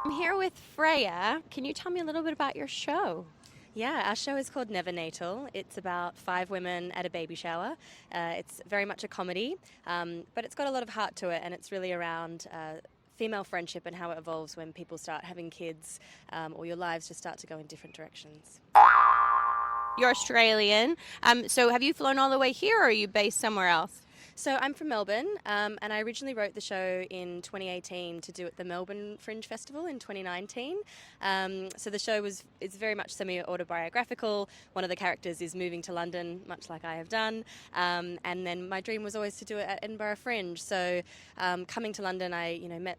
I'm here with Freya. Can you tell me a little bit about your show? Yeah, our show is called NeverNatal. It's about 5 women at a baby shower. It's very much a comedy, but it's got a lot of heart to it, and it's really around female friendship and how it evolves when people start having kids, or your lives just start to go in different directions. You're Australian. So have you flown all the way here or are you based somewhere else? So I'm from Melbourne, and I originally wrote the show in 2018 to do at the Melbourne Fringe Festival in 2019. So the show is very much semi-autobiographical. One of the characters is moving to London, much like I have done, and then my dream was always to do it at Edinburgh Fringe. So coming to London, I met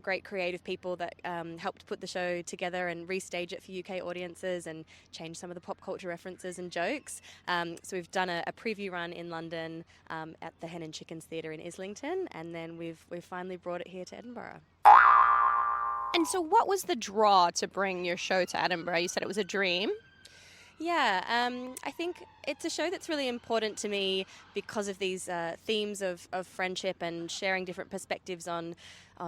great creative people that helped put the show together and restage it for UK audiences and change some of the pop culture references and jokes. So we've done a preview run in London at the Hen and Chickens Theatre in Islington, and then we've finally brought it here to Edinburgh. And so what was the draw to bring your show to Edinburgh? You said it was a dream. Yeah, I think it's a show that's really important to me because of these themes of friendship and sharing different perspectives on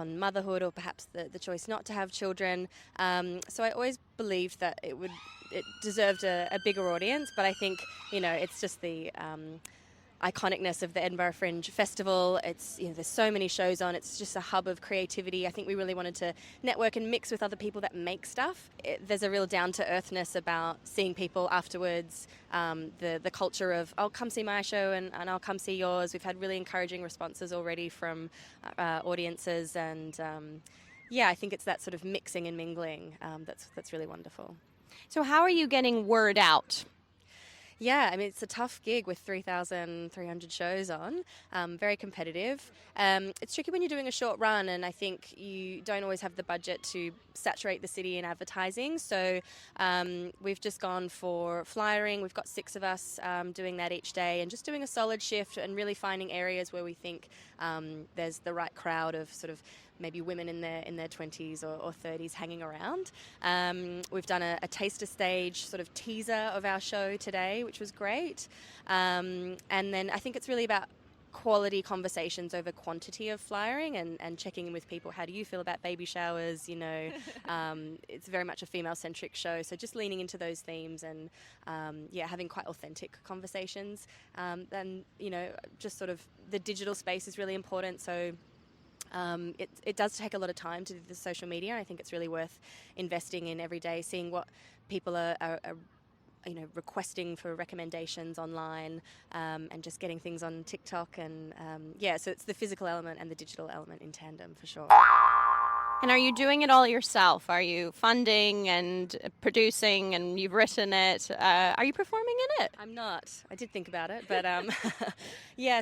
motherhood or perhaps the choice not to have children. So I always believed that it deserved a bigger audience, but I think, it's just the iconicness of the Edinburgh Fringe Festival. It's, there's so many shows on. It's just a hub of creativity. I think we really wanted to network and mix with other people that make stuff. There's a real down-to-earthness about seeing people afterwards, the culture of, I'll come see my show and I'll come see yours. We've had really encouraging responses already from audiences, and I think it's that sort of mixing and mingling that's really wonderful. So how are you getting word out? Yeah, I mean, it's a tough gig with 3,300 shows on, very competitive. It's tricky when you're doing a short run, and I think you don't always have the budget to saturate the city in advertising. So we've just gone for flyering. We've got 6 of us doing that each day and just doing a solid shift and really finding areas where we think there's the right crowd of sort of maybe women in their 20s or 30s hanging around. We've done a taster stage sort of teaser of our show today, which was great. And then I think it's really about quality conversations over quantity of flyering and checking in with people. How do you feel about baby showers? It's very much a female-centric show, so just leaning into those themes and having quite authentic conversations. And just sort of the digital space is really important. So it does take a lot of time to do the social media. I think it's really worth investing in every day, seeing what people are requesting for recommendations online, and just getting things on TikTok. And so it's the physical element and the digital element in tandem for sure. And are you doing it all yourself? Are you funding and producing and you've written it? Are you performing in it? I'm not. I did think about it, but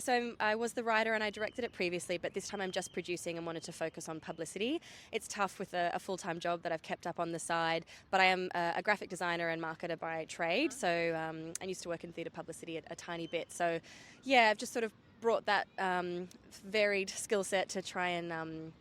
so I was the writer and I directed it previously, but this time I'm just producing and wanted to focus on publicity. It's tough with a full-time job that I've kept up on the side, but I am a graphic designer and marketer by trade, so I used to work in theatre publicity a tiny bit. So I've just sort of brought that varied skill set to try and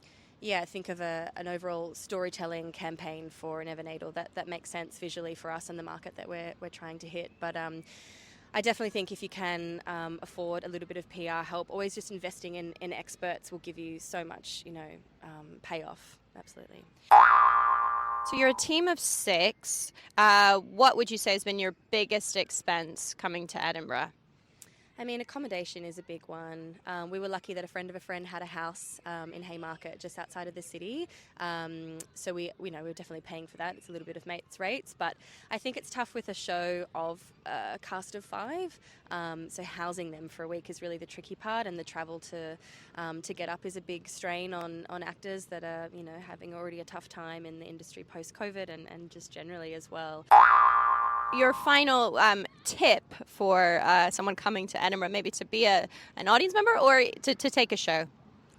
think of an overall storytelling campaign for NeverNatal that makes sense visually for us and the market that we're trying to hit. But I definitely think if you can afford a little bit of PR help, always just investing in experts will give you so much, payoff. Absolutely. So you're a team of 6. What would you say has been your biggest expense coming to Edinburgh? I mean, accommodation is a big one. We were lucky that a friend of a friend had a house in Haymarket just outside of the city. So we're definitely paying for that. It's a little bit of mates' rates, but I think it's tough with a show of a cast of 5. So housing them for a week is really the tricky part, and the travel to get up is a big strain on actors that are, having already a tough time in the industry post-COVID and just generally as well. Your final tip for someone coming to Edinburgh, maybe to be an audience member or to take a show?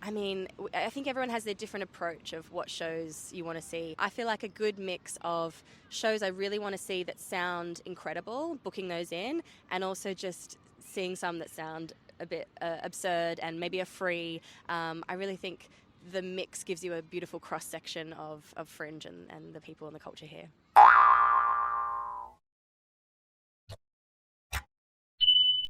I mean, I think everyone has their different approach of what shows you want to see. I feel like a good mix of shows I really want to see that sound incredible, booking those in, and also just seeing some that sound a bit absurd and maybe are free. I really think the mix gives you a beautiful cross-section of Fringe and the people and the culture here.